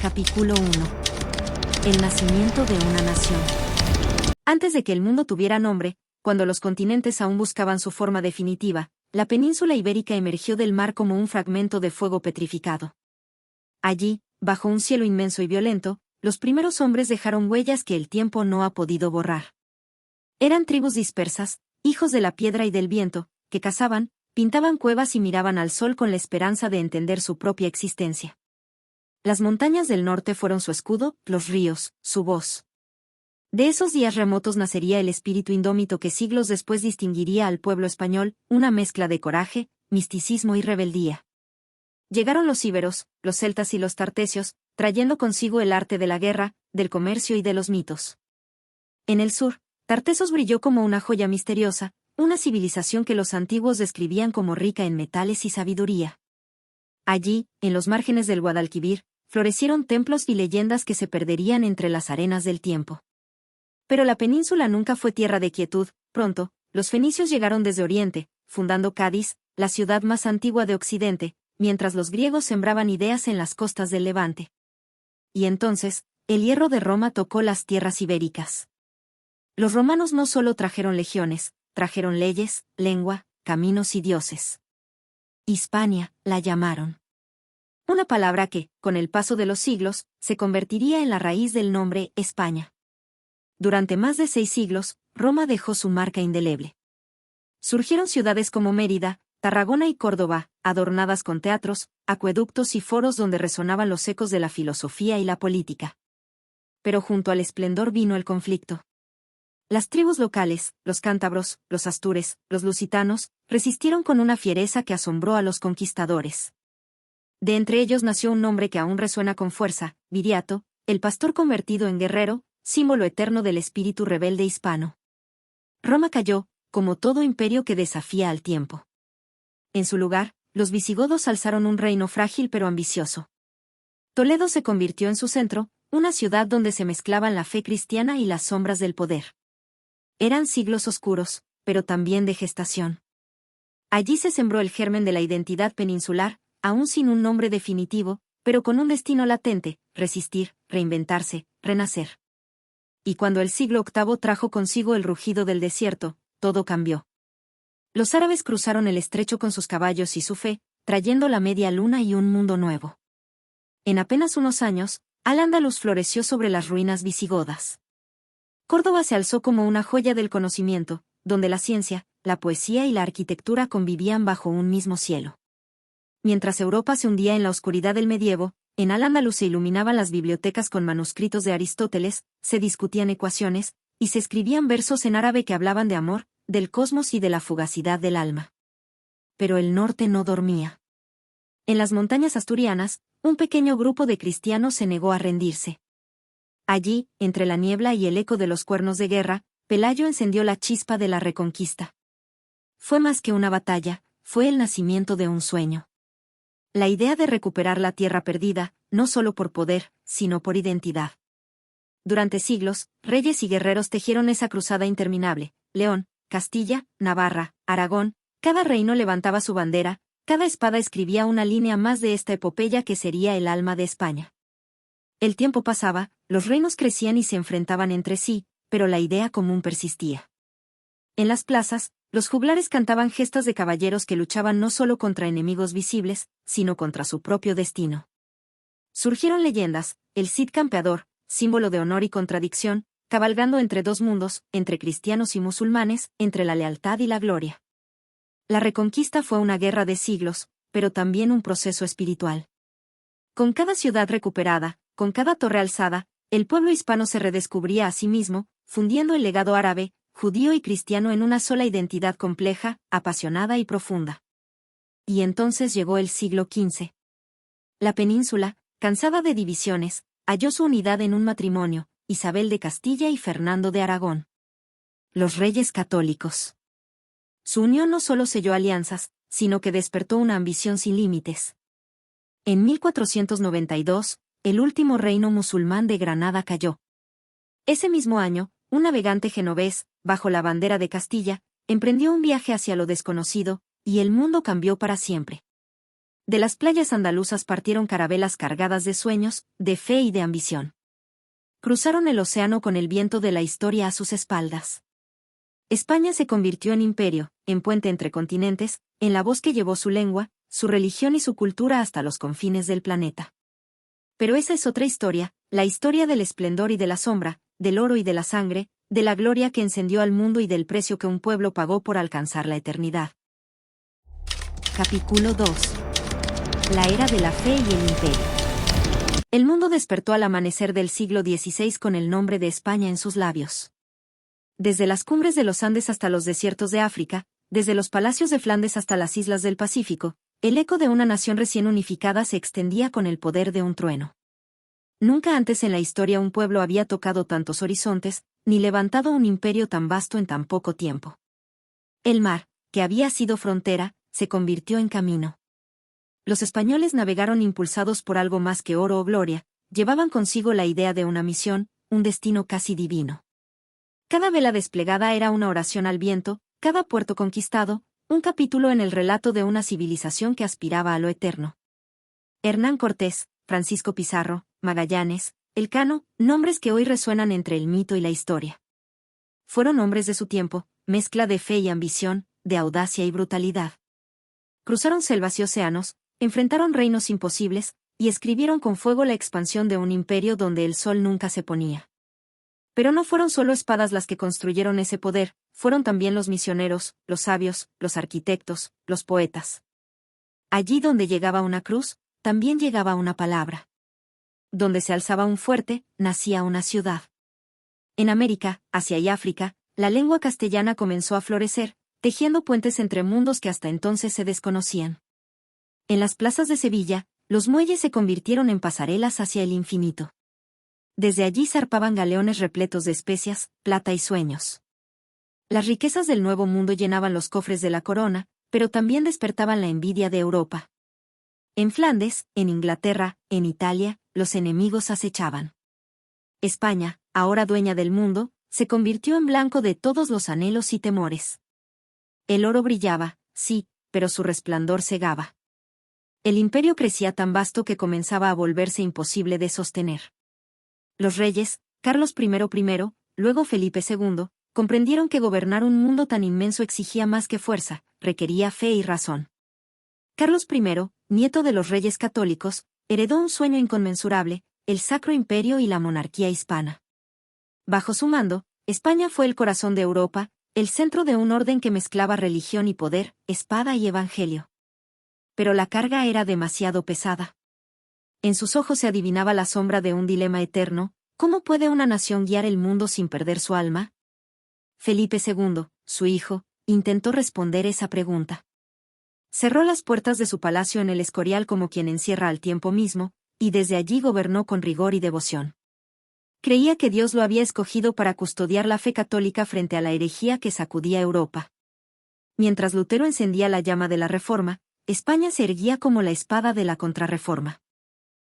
Capítulo 1. El nacimiento de una nación. Antes de que el mundo tuviera nombre, cuando los continentes aún buscaban su forma definitiva, la península ibérica emergió del mar como un fragmento de fuego petrificado. Allí, bajo un cielo inmenso y violento, los primeros hombres dejaron huellas que el tiempo no ha podido borrar. Eran tribus dispersas, hijos de la piedra y del viento, que cazaban, pintaban cuevas y miraban al sol con la esperanza de entender su propia existencia. Las montañas del norte fueron su escudo, los ríos, su voz. De esos días remotos nacería el espíritu indómito que siglos después distinguiría al pueblo español, una mezcla de coraje, misticismo y rebeldía. Llegaron los íberos, los celtas y los tartesios, trayendo consigo el arte de la guerra, del comercio y de los mitos. En el sur, Tartesos brilló como una joya misteriosa, una civilización que los antiguos describían como rica en metales y sabiduría. Allí, en los márgenes del Guadalquivir, florecieron templos y leyendas que se perderían entre las arenas del tiempo. Pero la península nunca fue tierra de quietud. Pronto, los fenicios llegaron desde Oriente, fundando Cádiz, la ciudad más antigua de Occidente, mientras los griegos sembraban ideas en las costas del Levante. Y entonces, el hierro de Roma tocó las tierras ibéricas. Los romanos no solo trajeron legiones, trajeron leyes, lengua, caminos y dioses. Hispania, la llamaron. Una palabra que, con el paso de los siglos, se convertiría en la raíz del nombre España. Durante más de 6 siglos, Roma dejó su marca indeleble. Surgieron ciudades como Mérida, Tarragona y Córdoba, adornadas con teatros, acueductos y foros donde resonaban los ecos de la filosofía y la política. Pero junto al esplendor vino el conflicto. Las tribus locales, los cántabros, los astures, los lusitanos, resistieron con una fiereza que asombró a los conquistadores. De entre ellos nació un nombre que aún resuena con fuerza, Viriato, el pastor convertido en guerrero, símbolo eterno del espíritu rebelde hispano. Roma cayó, como todo imperio que desafía al tiempo. En su lugar, los visigodos alzaron un reino frágil pero ambicioso. Toledo se convirtió en su centro, una ciudad donde se mezclaban la fe cristiana y las sombras del poder. Eran siglos oscuros, pero también de gestación. Allí se sembró el germen de la identidad peninsular, aún sin un nombre definitivo, pero con un destino latente: resistir, reinventarse, renacer. Y cuando el siglo VIII trajo consigo el rugido del desierto, todo cambió. Los árabes cruzaron el estrecho con sus caballos y su fe, trayendo la media luna y un mundo nuevo. En apenas unos años, Al-Ándalus floreció sobre las ruinas visigodas. Córdoba se alzó como una joya del conocimiento, donde la ciencia, la poesía y la arquitectura convivían bajo un mismo cielo. Mientras Europa se hundía en la oscuridad del medievo, en Al-Ándalus se iluminaban las bibliotecas con manuscritos de Aristóteles, se discutían ecuaciones, y se escribían versos en árabe que hablaban de amor, del cosmos y de la fugacidad del alma. Pero el norte no dormía. En las montañas asturianas, un pequeño grupo de cristianos se negó a rendirse. Allí, entre la niebla y el eco de los cuernos de guerra, Pelayo encendió la chispa de la reconquista. Fue más que una batalla, fue el nacimiento de un sueño. La idea de recuperar la tierra perdida, no solo por poder, sino por identidad. Durante siglos, reyes y guerreros tejieron esa cruzada interminable: León, Castilla, Navarra, Aragón, cada reino levantaba su bandera, cada espada escribía una línea más de esta epopeya que sería el alma de España. El tiempo pasaba, los reinos crecían y se enfrentaban entre sí, pero la idea común persistía. En las plazas, los juglares cantaban gestas de caballeros que luchaban no solo contra enemigos visibles, sino contra su propio destino. Surgieron leyendas: el Cid campeador, símbolo de honor y contradicción, cabalgando entre dos mundos, entre cristianos y musulmanes, entre la lealtad y la gloria. La reconquista fue una guerra de siglos, pero también un proceso espiritual. Con cada ciudad recuperada, con cada torre alzada, el pueblo hispano se redescubría a sí mismo, fundiendo el legado árabe, judío y cristiano en una sola identidad compleja, apasionada y profunda. Y entonces llegó el siglo XV. La península, cansada de divisiones, halló su unidad en un matrimonio: Isabel de Castilla y Fernando de Aragón. Los reyes católicos. Su unión no solo selló alianzas, sino que despertó una ambición sin límites. En 1492, el último reino musulmán de Granada cayó. Ese mismo año, un navegante genovés, bajo la bandera de Castilla, emprendió un viaje hacia lo desconocido, y el mundo cambió para siempre. De las playas andaluzas partieron carabelas cargadas de sueños, de fe y de ambición. Cruzaron el océano con el viento de la historia a sus espaldas. España se convirtió en imperio, en puente entre continentes, en la voz que llevó su lengua, su religión y su cultura hasta los confines del planeta. Pero esa es otra historia, la historia del esplendor y de la sombra, del oro y de la sangre, de la gloria que encendió al mundo y del precio que un pueblo pagó por alcanzar la eternidad. Capítulo 2. La era de la fe y el imperio. El mundo despertó al amanecer del siglo XVI con el nombre de España en sus labios. Desde las cumbres de los Andes hasta los desiertos de África, desde los palacios de Flandes hasta las islas del Pacífico, el eco de una nación recién unificada se extendía con el poder de un trueno. Nunca antes en la historia un pueblo había tocado tantos horizontes, ni levantado un imperio tan vasto en tan poco tiempo. El mar, que había sido frontera, se convirtió en camino. Los españoles navegaron impulsados por algo más que oro o gloria, llevaban consigo la idea de una misión, un destino casi divino. Cada vela desplegada era una oración al viento, cada puerto conquistado, un capítulo en el relato de una civilización que aspiraba a lo eterno. Hernán Cortés, Francisco Pizarro, Magallanes, Elcano, nombres que hoy resuenan entre el mito y la historia. Fueron hombres de su tiempo, mezcla de fe y ambición, de audacia y brutalidad. Cruzaron selvas y océanos, enfrentaron reinos imposibles, y escribieron con fuego la expansión de un imperio donde el sol nunca se ponía. Pero no fueron solo espadas las que construyeron ese poder, fueron también los misioneros, los sabios, los arquitectos, los poetas. Allí donde llegaba una cruz, también llegaba una palabra. Donde se alzaba un fuerte, nacía una ciudad. En América, Asia y África, la lengua castellana comenzó a florecer, tejiendo puentes entre mundos que hasta entonces se desconocían. En las plazas de Sevilla, los muelles se convirtieron en pasarelas hacia el infinito. Desde allí zarpaban galeones repletos de especias, plata y sueños. Las riquezas del Nuevo Mundo llenaban los cofres de la corona, pero también despertaban la envidia de Europa. En Flandes, en Inglaterra, en Italia, los enemigos acechaban. España, ahora dueña del mundo, se convirtió en blanco de todos los anhelos y temores. El oro brillaba, sí, pero su resplandor cegaba. El imperio crecía tan vasto que comenzaba a volverse imposible de sostener. Los reyes, Carlos I, luego Felipe II, comprendieron que gobernar un mundo tan inmenso exigía más que fuerza, requería fe y razón. Carlos I, nieto de los reyes católicos, heredó un sueño inconmensurable, el Sacro Imperio y la monarquía hispana. Bajo su mando, España fue el corazón de Europa, el centro de un orden que mezclaba religión y poder, espada y evangelio. Pero la carga era demasiado pesada. En sus ojos se adivinaba la sombra de un dilema eterno: ¿cómo puede una nación guiar el mundo sin perder su alma? Felipe II, su hijo, intentó responder esa pregunta. Cerró las puertas de su palacio en el Escorial como quien encierra al tiempo mismo, y desde allí gobernó con rigor y devoción. Creía que Dios lo había escogido para custodiar la fe católica frente a la herejía que sacudía Europa. Mientras Lutero encendía la llama de la Reforma, España se erguía como la espada de la Contrarreforma.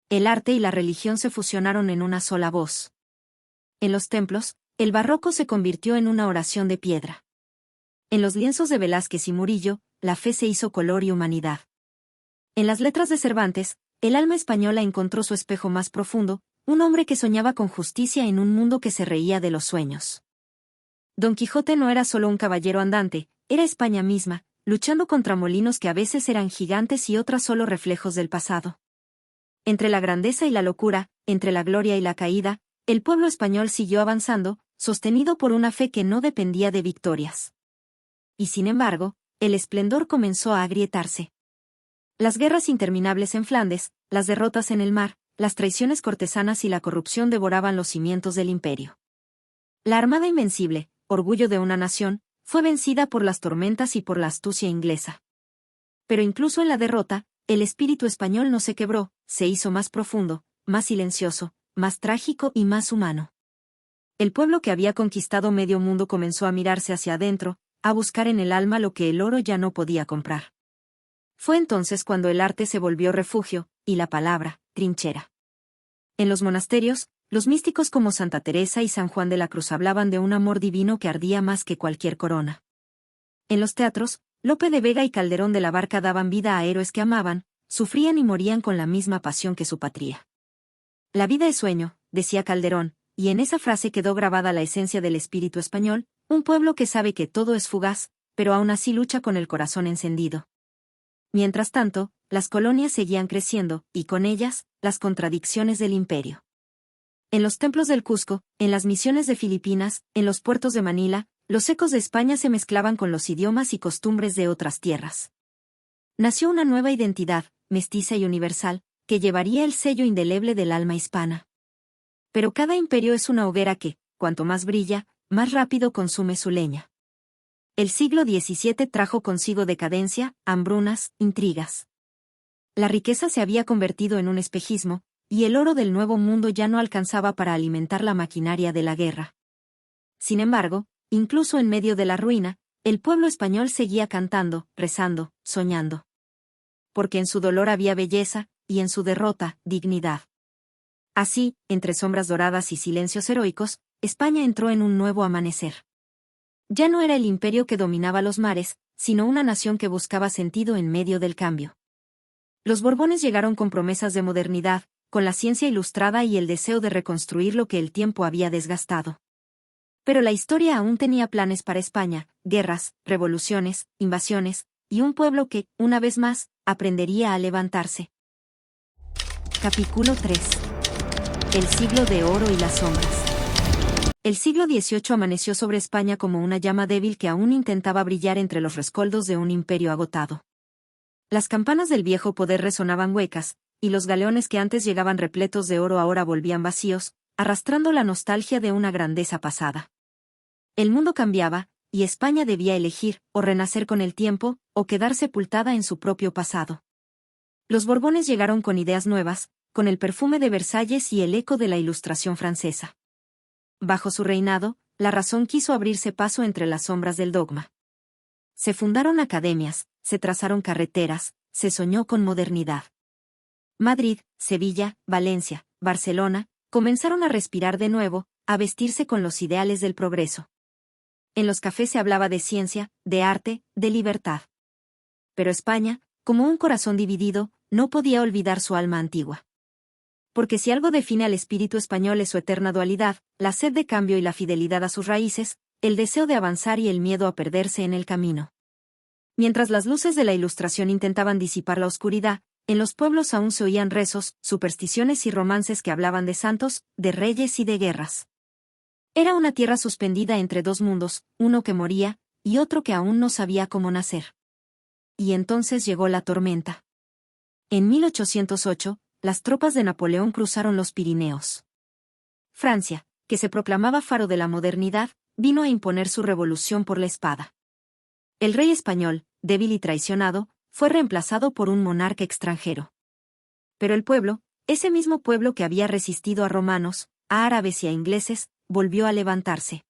El arte y la religión se fusionaron en una sola voz. En los templos, el barroco se convirtió en una oración de piedra. En los lienzos de Velázquez y Murillo, la fe se hizo color y humanidad. En las letras de Cervantes, el alma española encontró su espejo más profundo, un hombre que soñaba con justicia en un mundo que se reía de los sueños. Don Quijote no era solo un caballero andante, era España misma, luchando contra molinos que a veces eran gigantes y otras solo reflejos del pasado. Entre la grandeza y la locura, entre la gloria y la caída, el pueblo español siguió avanzando, sostenido por una fe que no dependía de victorias. Y sin embargo, el esplendor comenzó a agrietarse. Las guerras interminables en Flandes, las derrotas en el mar, las traiciones cortesanas y la corrupción devoraban los cimientos del imperio. La armada invencible, orgullo de una nación, fue vencida por las tormentas y por la astucia inglesa. Pero incluso en la derrota, el espíritu español no se quebró, se hizo más profundo, más silencioso, más trágico y más humano. El pueblo que había conquistado medio mundo comenzó a mirarse hacia adentro, a buscar en el alma lo que el oro ya no podía comprar. Fue entonces cuando el arte se volvió refugio, y la palabra, trinchera. En los monasterios, los místicos como Santa Teresa y San Juan de la Cruz hablaban de un amor divino que ardía más que cualquier corona. En los teatros, Lope de Vega y Calderón de la Barca daban vida a héroes que amaban, sufrían y morían con la misma pasión que su patria. La vida es sueño, decía Calderón, y en esa frase quedó grabada la esencia del espíritu español, un pueblo que sabe que todo es fugaz, pero aún así lucha con el corazón encendido. Mientras tanto, las colonias seguían creciendo, y con ellas, las contradicciones del imperio. En los templos del Cusco, en las misiones de Filipinas, en los puertos de Manila, los ecos de España se mezclaban con los idiomas y costumbres de otras tierras. Nació una nueva identidad, mestiza y universal, que llevaría el sello indeleble del alma hispana. Pero cada imperio es una hoguera que, cuanto más brilla, más rápido consume su leña. El siglo XVII trajo consigo decadencia, hambrunas, intrigas. La riqueza se había convertido en un espejismo, y el oro del Nuevo Mundo ya no alcanzaba para alimentar la maquinaria de la guerra. Sin embargo, incluso en medio de la ruina, el pueblo español seguía cantando, rezando, soñando. Porque en su dolor había belleza, y en su derrota, dignidad. Así, entre sombras doradas y silencios heroicos, España entró en un nuevo amanecer. Ya no era el imperio que dominaba los mares, sino una nación que buscaba sentido en medio del cambio. Los Borbones llegaron con promesas de modernidad, con la ciencia ilustrada y el deseo de reconstruir lo que el tiempo había desgastado. Pero la historia aún tenía planes para España, guerras, revoluciones, invasiones, y un pueblo que, una vez más, aprendería a levantarse. Capítulo 3. El siglo de oro y las sombras. El siglo XVIII amaneció sobre España como una llama débil que aún intentaba brillar entre los rescoldos de un imperio agotado. Las campanas del viejo poder resonaban huecas, y los galeones que antes llegaban repletos de oro ahora volvían vacíos, arrastrando la nostalgia de una grandeza pasada. El mundo cambiaba, y España debía elegir, o renacer con el tiempo, o quedar sepultada en su propio pasado. Los Borbones llegaron con ideas nuevas, con el perfume de Versalles y el eco de la Ilustración francesa. Bajo su reinado, la razón quiso abrirse paso entre las sombras del dogma. Se fundaron academias, se trazaron carreteras, se soñó con modernidad. Madrid, Sevilla, Valencia, Barcelona, comenzaron a respirar de nuevo, a vestirse con los ideales del progreso. En los cafés se hablaba de ciencia, de arte, de libertad. Pero España, como un corazón dividido, no podía olvidar su alma antigua. Porque si algo define al espíritu español es su eterna dualidad, la sed de cambio y la fidelidad a sus raíces, el deseo de avanzar y el miedo a perderse en el camino. Mientras las luces de la Ilustración intentaban disipar la oscuridad, en los pueblos aún se oían rezos, supersticiones y romances que hablaban de santos, de reyes y de guerras. Era una tierra suspendida entre dos mundos, uno que moría, y otro que aún no sabía cómo nacer. Y entonces llegó la tormenta. En 1808, las tropas de Napoleón cruzaron los Pirineos. Francia, que se proclamaba faro de la modernidad, vino a imponer su revolución por la espada. El rey español, débil y traicionado, fue reemplazado por un monarca extranjero. Pero el pueblo, ese mismo pueblo que había resistido a romanos, a árabes y a ingleses, volvió a levantarse.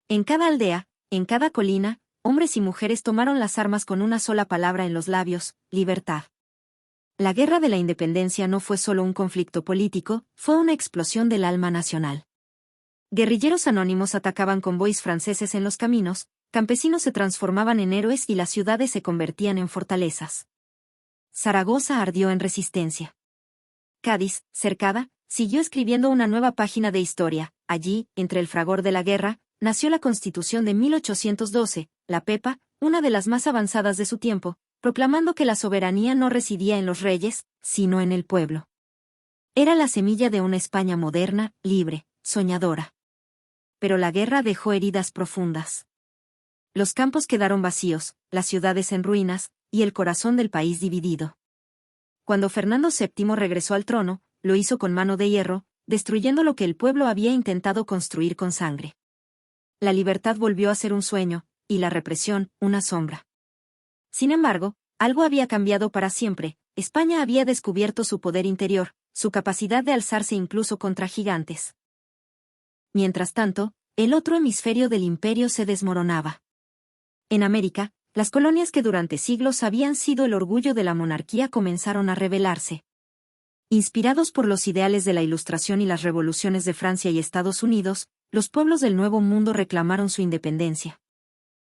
En cada aldea, en cada colina, hombres y mujeres tomaron las armas con una sola palabra en los labios: libertad. La guerra de la independencia no fue solo un conflicto político, fue una explosión del alma nacional. Guerrilleros anónimos atacaban convoys franceses en los caminos, campesinos se transformaban en héroes y las ciudades se convertían en fortalezas. Zaragoza ardió en resistencia. Cádiz, cercada, siguió escribiendo una nueva página de historia. Allí, entre el fragor de la guerra, nació la Constitución de 1812, la Pepa, una de las más avanzadas de su tiempo, proclamando que la soberanía no residía en los reyes, sino en el pueblo. Era la semilla de una España moderna, libre, soñadora. Pero la guerra dejó heridas profundas. Los campos quedaron vacíos, las ciudades en ruinas, y el corazón del país dividido. Cuando Fernando VII regresó al trono, lo hizo con mano de hierro, destruyendo lo que el pueblo había intentado construir con sangre. La libertad volvió a ser un sueño, y la represión, una sombra. Sin embargo, algo había cambiado para siempre. España había descubierto su poder interior, su capacidad de alzarse incluso contra gigantes. Mientras tanto, el otro hemisferio del imperio se desmoronaba. En América, las colonias que durante siglos habían sido el orgullo de la monarquía comenzaron a rebelarse. Inspirados por los ideales de la Ilustración y las revoluciones de Francia y Estados Unidos, los pueblos del Nuevo Mundo reclamaron su independencia.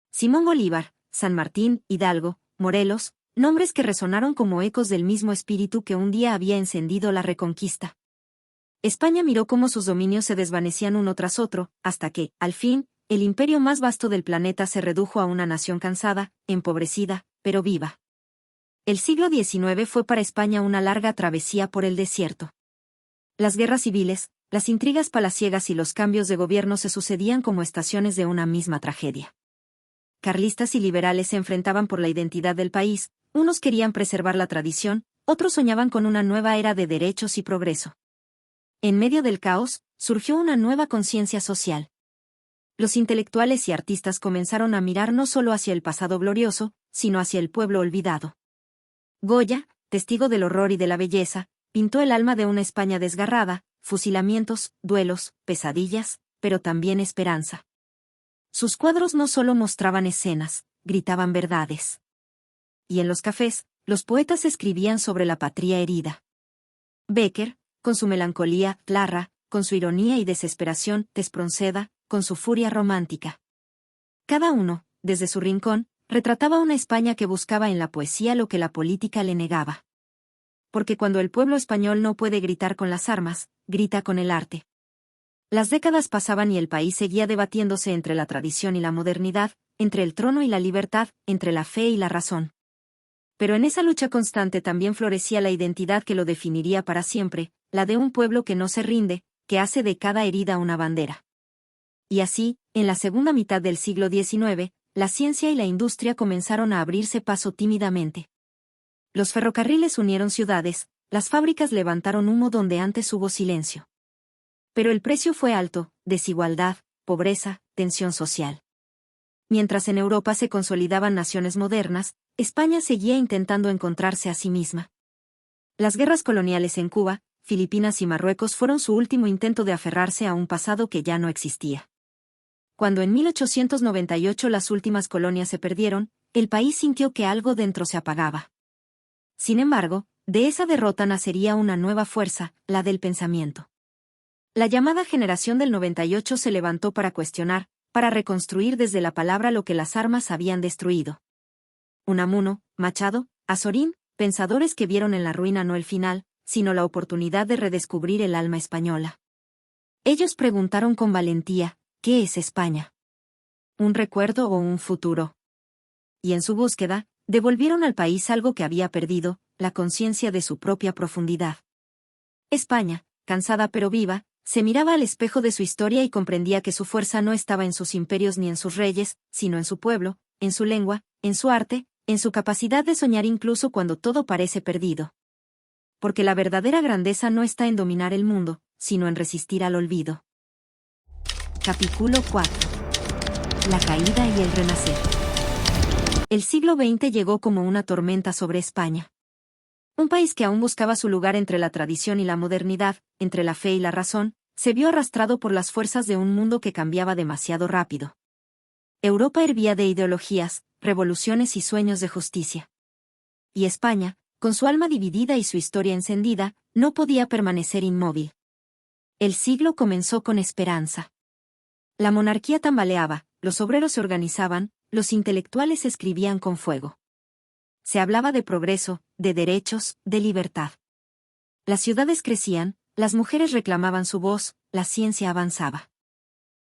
Simón Bolívar, San Martín, Hidalgo, Morelos, nombres que resonaron como ecos del mismo espíritu que un día había encendido la Reconquista. España miró cómo sus dominios se desvanecían uno tras otro, hasta que, al fin, el imperio más vasto del planeta se redujo a una nación cansada, empobrecida, pero viva. El siglo XIX fue para España una larga travesía por el desierto. Las guerras civiles, las intrigas palaciegas y los cambios de gobierno se sucedían como estaciones de una misma tragedia. Carlistas y liberales se enfrentaban por la identidad del país, unos querían preservar la tradición, otros soñaban con una nueva era de derechos y progreso. En medio del caos, surgió una nueva conciencia social. Los intelectuales y artistas comenzaron a mirar no solo hacia el pasado glorioso, sino hacia el pueblo olvidado. Goya, testigo del horror y de la belleza, pintó el alma de una España desgarrada, fusilamientos, duelos, pesadillas, pero también esperanza. Sus cuadros no solo mostraban escenas, gritaban verdades. Y en los cafés, los poetas escribían sobre la patria herida. Bécquer, con su melancolía, Larra, con su ironía y desesperación, Espronceda, con su furia romántica. Cada uno, desde su rincón, retrataba una España que buscaba en la poesía lo que la política le negaba. Porque cuando el pueblo español no puede gritar con las armas, grita con el arte. Las décadas pasaban y el país seguía debatiéndose entre la tradición y la modernidad, entre el trono y la libertad, entre la fe y la razón. Pero en esa lucha constante también florecía la identidad que lo definiría para siempre, la de un pueblo que no se rinde, que hace de cada herida una bandera. Y así, en la segunda mitad del siglo XIX, la ciencia y la industria comenzaron a abrirse paso tímidamente. Los ferrocarriles unieron ciudades, las fábricas levantaron humo donde antes hubo silencio. Pero el precio fue alto, desigualdad, pobreza, tensión social. Mientras en Europa se consolidaban naciones modernas, España seguía intentando encontrarse a sí misma. Las guerras coloniales en Cuba, Filipinas y Marruecos fueron su último intento de aferrarse a un pasado que ya no existía. Cuando en 1898 las últimas colonias se perdieron, el país sintió que algo dentro se apagaba. Sin embargo, de esa derrota nacería una nueva fuerza, la del pensamiento. La llamada generación del 98 se levantó para cuestionar, para reconstruir desde la palabra lo que las armas habían destruido. Unamuno, Machado, Azorín, pensadores que vieron en la ruina no el final, sino la oportunidad de redescubrir el alma española. Ellos preguntaron con valentía, ¿qué es España? ¿Un recuerdo o un futuro? Y en su búsqueda, devolvieron al país algo que había perdido, la conciencia de su propia profundidad. España, cansada pero viva, se miraba al espejo de su historia y comprendía que su fuerza no estaba en sus imperios ni en sus reyes, sino en su pueblo, en su lengua, en su arte, en su capacidad de soñar incluso cuando todo parece perdido. Porque la verdadera grandeza no está en dominar el mundo, sino en resistir al olvido. Capítulo 4. La caída y el renacer. El siglo XX llegó como una tormenta sobre España. Un país que aún buscaba su lugar entre la tradición y la modernidad, entre la fe y la razón, se vio arrastrado por las fuerzas de un mundo que cambiaba demasiado rápido. Europa hervía de ideologías, revoluciones y sueños de justicia. Y España, con su alma dividida y su historia encendida, no podía permanecer inmóvil. El siglo comenzó con esperanza. La monarquía tambaleaba, los obreros se organizaban, los intelectuales escribían con fuego. Se hablaba de progreso, de derechos, de libertad. Las ciudades crecían, las mujeres reclamaban su voz, la ciencia avanzaba.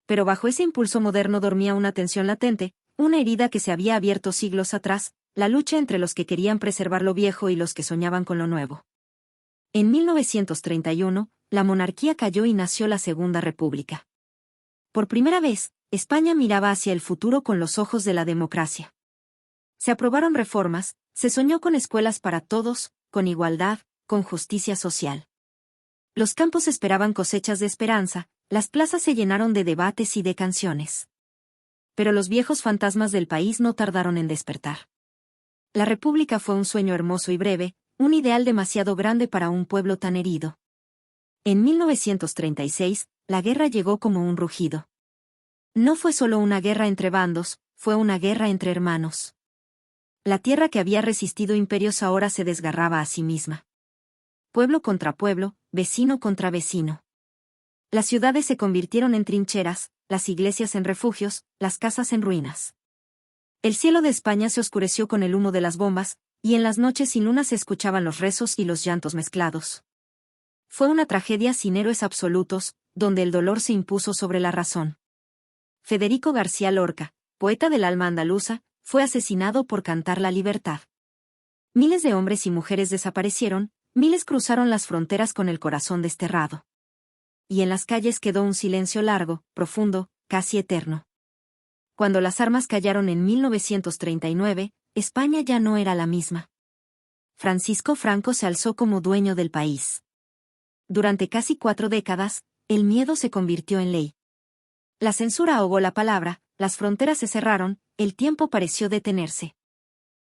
Pero bajo ese impulso moderno dormía una tensión latente, una herida que se había abierto siglos atrás, la lucha entre los que querían preservar lo viejo y los que soñaban con lo nuevo. En 1931, la monarquía cayó y nació la Segunda República. Por primera vez, España miraba hacia el futuro con los ojos de la democracia. Se aprobaron reformas, se soñó con escuelas para todos, con igualdad, con justicia social. Los campos esperaban cosechas de esperanza, las plazas se llenaron de debates y de canciones. Pero los viejos fantasmas del país no tardaron en despertar. La República fue un sueño hermoso y breve, un ideal demasiado grande para un pueblo tan herido. En 1936, la guerra llegó como un rugido. No fue solo una guerra entre bandos, fue una guerra entre hermanos. La tierra que había resistido imperios ahora se desgarraba a sí misma. Pueblo contra pueblo, vecino contra vecino. Las ciudades se convirtieron en trincheras, las iglesias en refugios, las casas en ruinas. El cielo de España se oscureció con el humo de las bombas, Y en las noches sin luna se escuchaban los rezos y los llantos mezclados. Fue una tragedia sin héroes absolutos, donde el dolor se impuso sobre la razón. Federico García Lorca, poeta del alma andaluza, fue asesinado por cantar la libertad. Miles de hombres y mujeres desaparecieron, miles cruzaron las fronteras con el corazón desterrado. Y en las calles quedó un silencio largo, profundo, casi eterno. Cuando las armas callaron en 1939, España ya no era la misma. Francisco Franco se alzó como dueño del país. Durante casi 4 décadas, el miedo se convirtió en ley. La censura ahogó la palabra, las fronteras se cerraron, el tiempo pareció detenerse.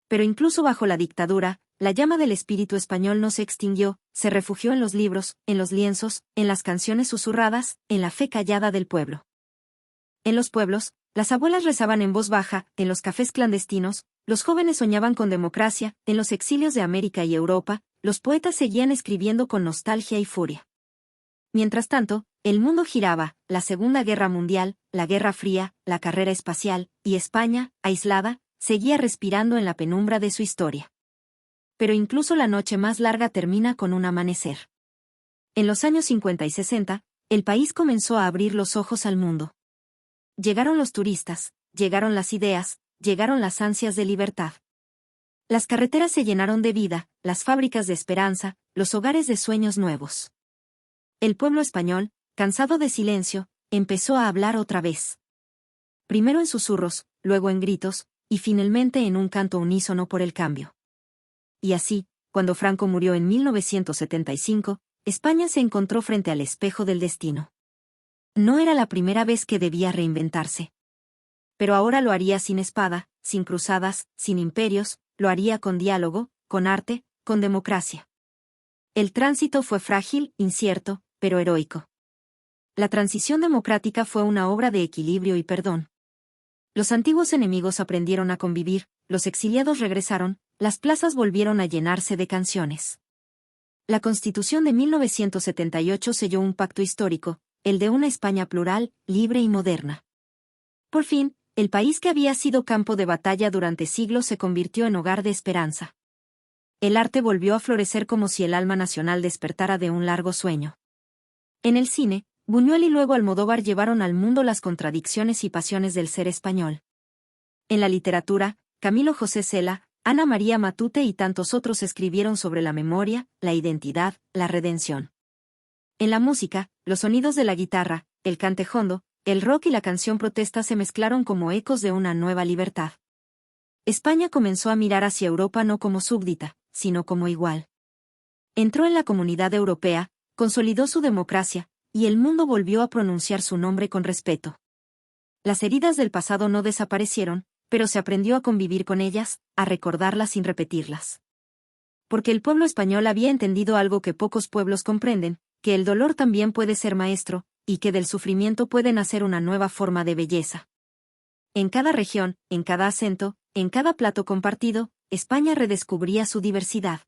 Pero incluso bajo la dictadura, la llama del espíritu español no se extinguió, se refugió en los libros, en los lienzos, en las canciones susurradas, en la fe callada del pueblo. En los pueblos, las abuelas rezaban en voz baja, en los cafés clandestinos, los jóvenes soñaban con democracia, en los exilios de América y Europa, los poetas seguían escribiendo con nostalgia y furia. Mientras tanto, el mundo giraba, la Segunda Guerra Mundial, la Guerra Fría, la carrera espacial, y España, aislada, seguía respirando en la penumbra de su historia. Pero incluso la noche más larga termina con un amanecer. En los años 50 y 60, el país comenzó a abrir los ojos al mundo. Llegaron los turistas, llegaron las ideas, llegaron las ansias de libertad. Las carreteras se llenaron de vida, las fábricas de esperanza, los hogares de sueños nuevos. El pueblo español, cansado de silencio, empezó a hablar otra vez. Primero en susurros, luego en gritos, y finalmente en un canto unísono por el cambio. Y así, cuando Franco murió en 1975, España se encontró frente al espejo del destino. No era la primera vez que debía reinventarse. Pero ahora lo haría sin espada, sin cruzadas, sin imperios, lo haría con diálogo, con arte, con democracia. El tránsito fue frágil, incierto, pero heroico. La transición democrática fue una obra de equilibrio y perdón. Los antiguos enemigos aprendieron a convivir, los exiliados regresaron, las plazas volvieron a llenarse de canciones. La Constitución de 1978 selló un pacto histórico, el de una España plural, libre y moderna. Por fin, el país que había sido campo de batalla durante siglos se convirtió en hogar de esperanza. El arte volvió a florecer como si el alma nacional despertara de un largo sueño. En el cine, Buñuel y luego Almodóvar llevaron al mundo las contradicciones y pasiones del ser español. En la literatura, Camilo José Cela, Ana María Matute y tantos otros escribieron sobre la memoria, la identidad, la redención. En la música, los sonidos de la guitarra, el cantejondo, el rock y la canción protesta se mezclaron como ecos de una nueva libertad. España comenzó a mirar hacia Europa no como súbdita, sino como igual. Entró en la Comunidad Europea, consolidó su democracia, y el mundo volvió a pronunciar su nombre con respeto. Las heridas del pasado no desaparecieron, pero se aprendió a convivir con ellas, a recordarlas sin repetirlas. Porque el pueblo español había entendido algo que pocos pueblos comprenden, que el dolor también puede ser maestro, y que del sufrimiento puede nacer una nueva forma de belleza. En cada región, en cada acento, en cada plato compartido, España redescubría su diversidad.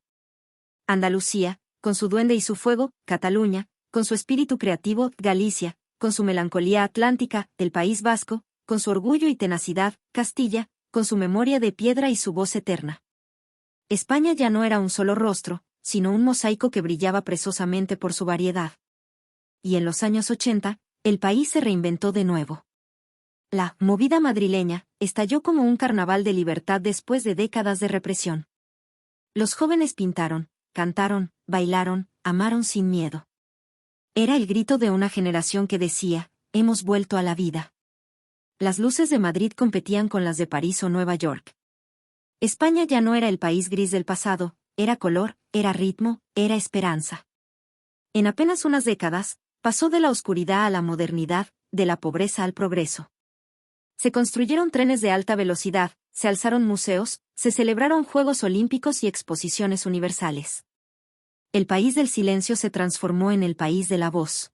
Andalucía, con su duende y su fuego, Cataluña, con su espíritu creativo, Galicia, con su melancolía atlántica, el País Vasco, con su orgullo y tenacidad, Castilla, con su memoria de piedra y su voz eterna. España ya no era un solo rostro, sino un mosaico que brillaba presosamente por su variedad. Y en los años 80, el país se reinventó de nuevo. La movida madrileña estalló como un carnaval de libertad después de décadas de represión. Los jóvenes pintaron, cantaron, bailaron, amaron sin miedo. Era el grito de una generación que decía, hemos vuelto a la vida. Las luces de Madrid competían con las de París o Nueva York. España ya no era el país gris del pasado, era color, era ritmo, era esperanza. En apenas unas décadas, pasó de la oscuridad a la modernidad, de la pobreza al progreso. Se construyeron trenes de alta velocidad, se alzaron museos, se celebraron Juegos Olímpicos y exposiciones universales. El país del silencio se transformó en el país de la voz.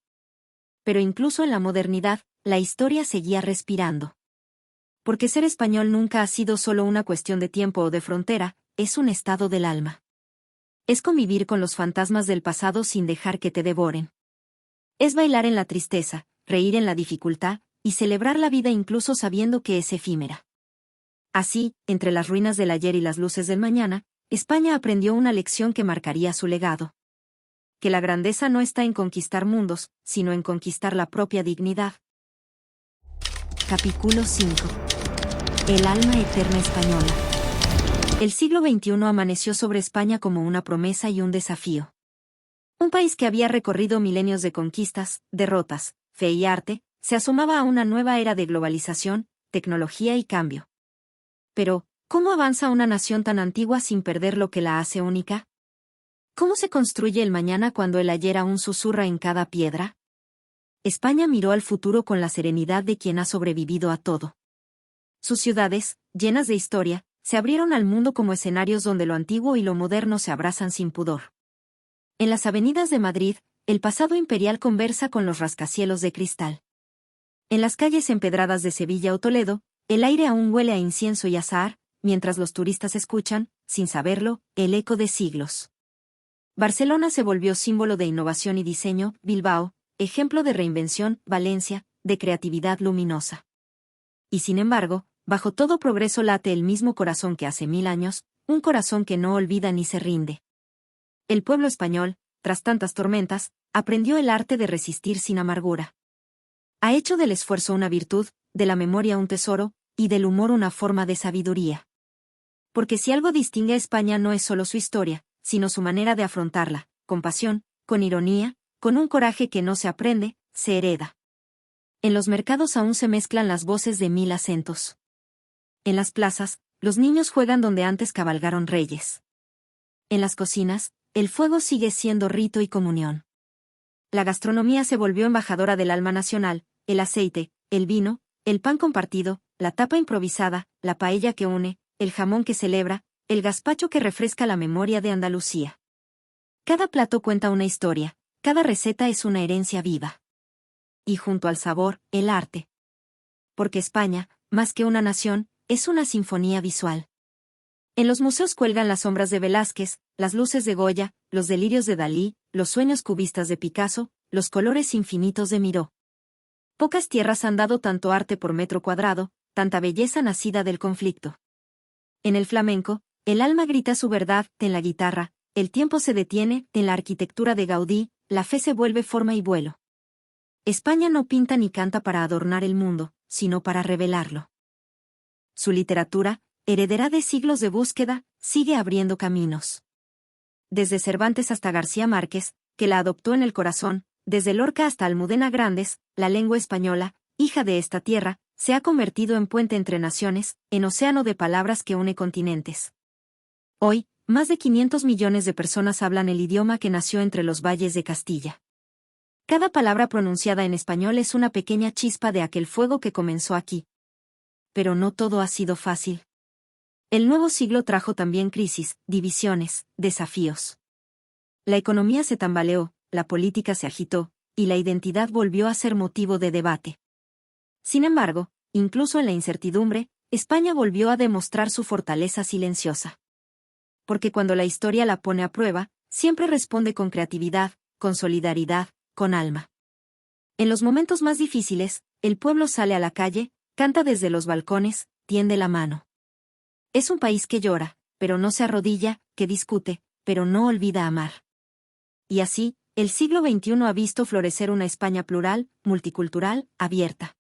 Pero incluso en la modernidad, la historia seguía respirando. Porque ser español nunca ha sido solo una cuestión de tiempo o de frontera, es un estado del alma. Es convivir con los fantasmas del pasado sin dejar que te devoren. Es bailar en la tristeza, reír en la dificultad, y celebrar la vida incluso sabiendo que es efímera. Así, entre las ruinas del ayer y las luces del mañana, España aprendió una lección que marcaría su legado. Que la grandeza no está en conquistar mundos, sino en conquistar la propia dignidad. Capítulo 5. El alma eterna española. El siglo XXI amaneció sobre España como una promesa y un desafío. Un país que había recorrido milenios de conquistas, derrotas, fe y arte, se asomaba a una nueva era de globalización, tecnología y cambio. Pero, ¿cómo avanza una nación tan antigua sin perder lo que la hace única? ¿Cómo se construye el mañana cuando el ayer aún susurra en cada piedra? España miró al futuro con la serenidad de quien ha sobrevivido a todo. Sus ciudades, llenas de historia, se abrieron al mundo como escenarios donde lo antiguo y lo moderno se abrazan sin pudor. En las avenidas de Madrid, el pasado imperial conversa con los rascacielos de cristal. En las calles empedradas de Sevilla o Toledo, el aire aún huele a incienso y azahar, mientras los turistas escuchan, sin saberlo, el eco de siglos. Barcelona se volvió símbolo de innovación y diseño, Bilbao, ejemplo de reinvención, Valencia, de creatividad luminosa. Y sin embargo, bajo todo progreso late el mismo corazón que hace 1000 años, un corazón que no olvida ni se rinde. El pueblo español, tras tantas tormentas, aprendió el arte de resistir sin amargura. Ha hecho del esfuerzo una virtud, de la memoria un tesoro, y del humor una forma de sabiduría. Porque si algo distingue a España no es solo su historia, sino su manera de afrontarla, con pasión, con ironía, con un coraje que no se aprende, se hereda. En los mercados aún se mezclan las voces de 1000 acentos. En las plazas, los niños juegan donde antes cabalgaron reyes. En las cocinas, el fuego sigue siendo rito y comunión. La gastronomía se volvió embajadora del alma nacional, el aceite, el vino, el pan compartido, la tapa improvisada, la paella que une, el jamón que celebra, el gazpacho que refresca la memoria de Andalucía. Cada plato cuenta una historia, cada receta es una herencia viva. Y junto al sabor, el arte. Porque España, más que una nación, es una sinfonía visual. En los museos cuelgan las sombras de Velázquez, las luces de Goya, los delirios de Dalí, los sueños cubistas de Picasso, los colores infinitos de Miró. Pocas tierras han dado tanto arte por metro cuadrado, tanta belleza nacida del conflicto. En el flamenco, el alma grita su verdad, en la guitarra, el tiempo se detiene, en la arquitectura de Gaudí, la fe se vuelve forma y vuelo. España no pinta ni canta para adornar el mundo, sino para revelarlo. Su literatura, heredera de siglos de búsqueda, sigue abriendo caminos. Desde Cervantes hasta García Márquez, que la adoptó en el corazón, desde Lorca hasta Almudena Grandes, la lengua española, hija de esta tierra, se ha convertido en puente entre naciones, en océano de palabras que une continentes. Hoy, más de 500 millones de personas hablan el idioma que nació entre los valles de Castilla. Cada palabra pronunciada en español es una pequeña chispa de aquel fuego que comenzó aquí. Pero no todo ha sido fácil. El nuevo siglo trajo también crisis, divisiones, desafíos. La economía se tambaleó, la política se agitó, y la identidad volvió a ser motivo de debate. Sin embargo, incluso en la incertidumbre, España volvió a demostrar su fortaleza silenciosa. Porque cuando la historia la pone a prueba, siempre responde con creatividad, con solidaridad, con alma. En los momentos más difíciles, el pueblo sale a la calle, canta desde los balcones, tiende la mano. Es un país que llora, pero no se arrodilla, que discute, pero no olvida amar. Y así, el siglo XXI ha visto florecer una España plural, multicultural, abierta.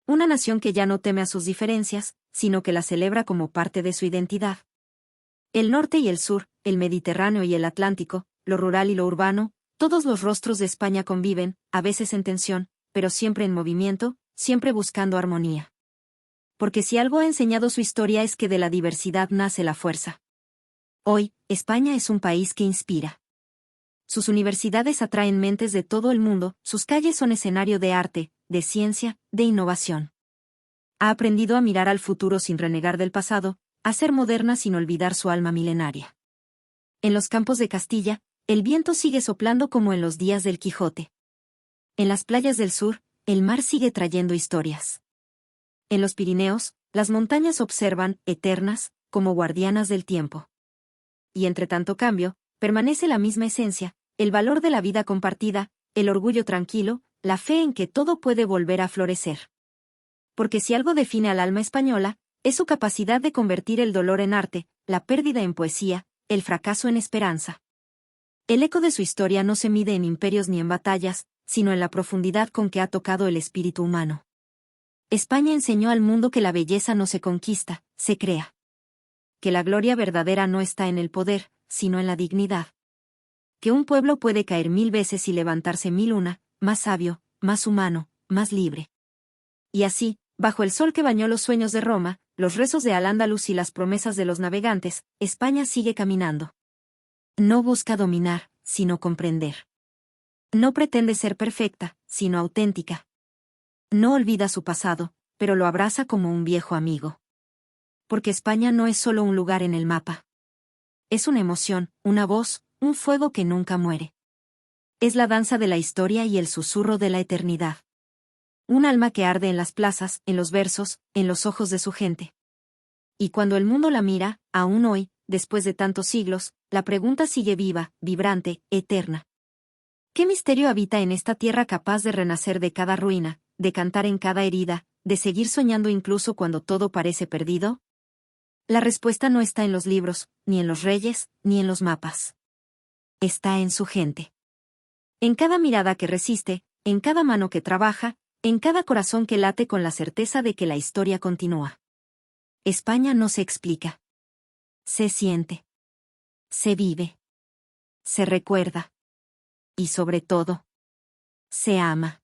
Una nación que ya no teme a sus diferencias, sino que las celebra como parte de su identidad. El norte y el sur, el Mediterráneo y el Atlántico, lo rural y lo urbano, todos los rostros de España conviven, a veces en tensión, pero siempre en movimiento, siempre buscando armonía. Porque si algo ha enseñado su historia es que de la diversidad nace la fuerza. Hoy, España es un país que inspira. Sus universidades atraen mentes de todo el mundo, sus calles son escenario de arte, de ciencia, de innovación. Ha aprendido a mirar al futuro sin renegar del pasado, a ser moderna sin olvidar su alma milenaria. En los campos de Castilla, el viento sigue soplando como en los días del Quijote. En las playas del sur, el mar sigue trayendo historias. En los Pirineos, las montañas observan, eternas, como guardianas del tiempo. Y entre tanto cambio, permanece la misma esencia, el valor de la vida compartida, el orgullo tranquilo, la fe en que todo puede volver a florecer. Porque si algo define al alma española, es su capacidad de convertir el dolor en arte, la pérdida en poesía, el fracaso en esperanza. El eco de su historia no se mide en imperios ni en batallas, sino en la profundidad con que ha tocado el espíritu humano. España enseñó al mundo que la belleza no se conquista, se crea. Que la gloria verdadera no está en el poder, sino en la dignidad. Que un pueblo puede caer 1000 veces y levantarse 1001, más sabio, más humano, más libre. Y así, bajo el sol que bañó los sueños de Roma, los rezos de Al-Ándalus y las promesas de los navegantes, España sigue caminando. No busca dominar, sino comprender. No pretende ser perfecta, sino auténtica. No olvida su pasado, pero lo abraza como un viejo amigo. Porque España no es solo un lugar en el mapa. Es una emoción, una voz, un fuego que nunca muere. Es la danza de la historia y el susurro de la eternidad. Un alma que arde en las plazas, en los versos, en los ojos de su gente. Y cuando el mundo la mira, aún hoy, después de tantos siglos, la pregunta sigue viva, vibrante, eterna. ¿Qué misterio habita en esta tierra capaz de renacer de cada ruina, de cantar en cada herida, de seguir soñando incluso cuando todo parece perdido? La respuesta no está en los libros, ni en los reyes, ni en los mapas. Está en su gente. En cada mirada que resiste, en cada mano que trabaja, en cada corazón que late con la certeza de que la historia continúa. España no se explica. Se siente. Se vive. Se recuerda. Y sobre todo, se ama.